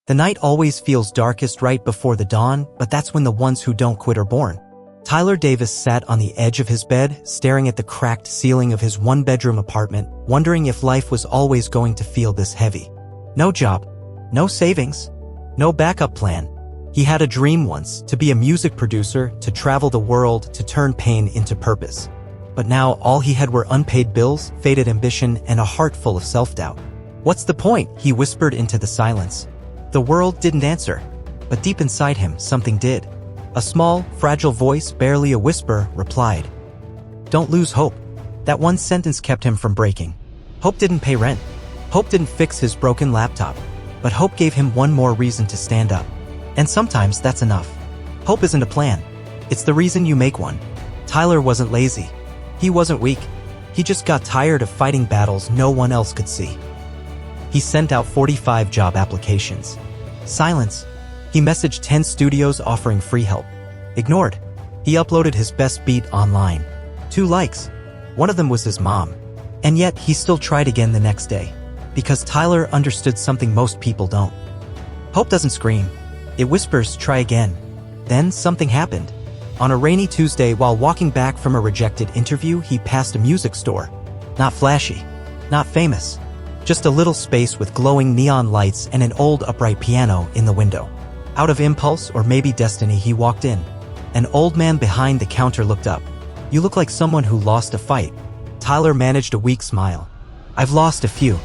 The night always feels darkest right before the dawn, but that's when the ones who don't quit are born. Tyler Davis sat on the edge of his bed, staring at the cracked ceiling of his one-bedroom apartment, wondering if life was always going to feel this heavy. No job, no savings, no backup plan. He had a dream once, to be a music producer, to travel the world, to turn pain into purpose. But now all he had were unpaid bills, faded ambition, and a heart full of self-doubt. "What's the point?" he whispered into the silence. The world didn't answer, but deep inside him, something did. A small, fragile voice, barely a whisper, replied, "Don't lose hope." That one sentence kept him from breaking. Hope didn't pay rent. Hope didn't fix his broken laptop. But hope gave him one more reason to stand up. And sometimes that's enough. Hope isn't a plan. It's the reason you make one. Tyler wasn't lazy. He wasn't weak. He just got tired of fighting battles no one else could see. He sent out 45 job applications. Silence. He messaged 10 studios offering free help. Ignored. He uploaded his best beat online. 2 likes. One of them was his mom. And yet, he still tried again the next day. Because Tyler understood something most people don't. Hope doesn't scream. It whispers, "Try again." Then something happened. On a rainy Tuesday, while walking back from a rejected interview, he passed a music store. Not flashy. Not famous. Just a little space with glowing neon lights and an old upright piano in the window. Out of impulse, or maybe destiny, he walked in. An old man behind the counter looked up. "You look like someone who lost a fight." Tyler managed a weak smile. "I've lost a few."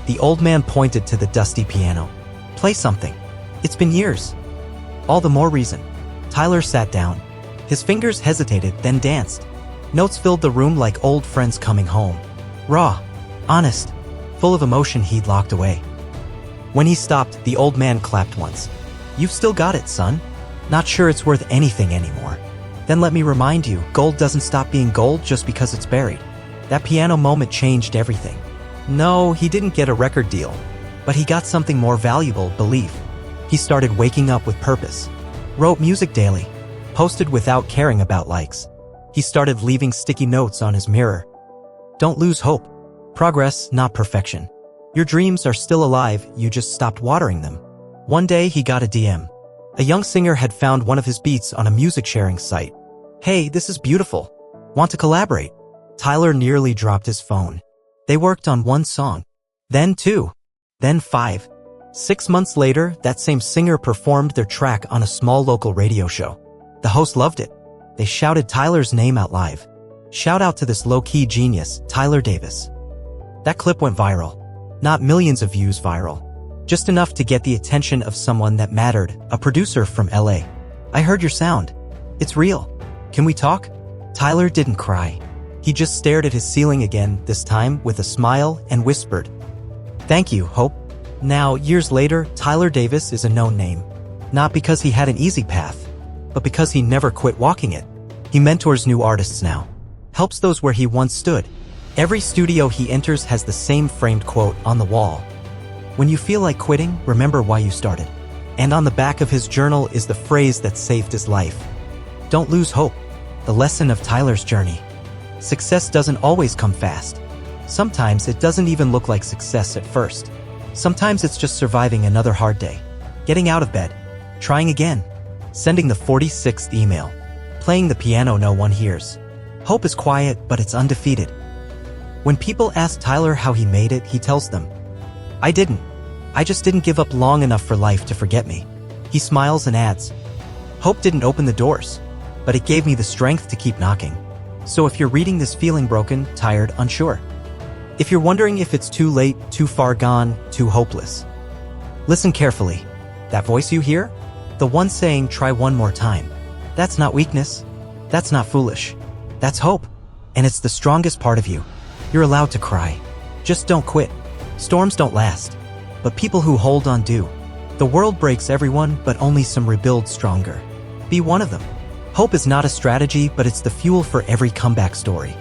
The old man pointed to the dusty piano. "Play something. It's been years." All the more reason. Tyler sat down. His fingers hesitated, then danced. Notes filled the room like old friends coming home. Raw. Honest. Full of emotion he'd locked away. When he stopped, the old man clapped once. "You've still got it, son. Not sure it's worth anything anymore. Then let me remind you, gold doesn't stop being gold just because it's buried." That piano moment changed everything. No, he didn't get a record deal. But he got something more valuable, belief. He started waking up with purpose. Wrote music daily. Posted without caring about likes. He started leaving sticky notes on his mirror. Don't lose hope. Progress, not perfection. Your dreams are still alive, you just stopped watering them. One day he got a DM. A young singer had found one of his beats on a music sharing site. "Hey, this is beautiful. Want to collaborate?" Tyler nearly dropped his phone. They worked on 1 song. Then 2. Then 5. 6 months later, that same singer performed their track on a small local radio show. The host loved it. They shouted Tyler's name out live. "Shout out to this low-key genius, Tyler Davis." That clip went viral. Not millions of views viral. Just enough to get the attention of someone that mattered, a producer from LA. "I heard your sound. It's real. Can we talk?" Tyler didn't cry. He just stared at his ceiling again, this time with a smile, and whispered, "Thank you, Hope." Now, years later, Tyler Davis is a known name. Not because he had an easy path, but because he never quit walking it. He mentors new artists now. Helps those where he once stood. Every studio he enters has the same framed quote on the wall. "When you feel like quitting, remember why you started." And on the back of his journal is the phrase that saved his life. Don't lose hope. The lesson of Tyler's journey. Success doesn't always come fast. Sometimes it doesn't even look like success at first. Sometimes it's just surviving another hard day. Getting out of bed. Trying again. Sending the 46th email. Playing the piano no one hears. Hope is quiet, but it's undefeated. When people ask Tyler how he made it, he tells them, "I didn't. I just didn't give up long enough for life to forget me." He smiles and adds, "Hope didn't open the doors, but it gave me the strength to keep knocking." So if you're reading this feeling broken, tired, unsure, if you're wondering if it's too late, too far gone, too hopeless, listen carefully. That voice you hear? The one saying, "Try one more time." That's not weakness. That's not foolish. That's hope. And it's the strongest part of you. You're allowed to cry. Just don't quit. Storms don't last. But people who hold on do. The world breaks everyone, but only some rebuild stronger. Be one of them. Hope is not a strategy, but it's the fuel for every comeback story.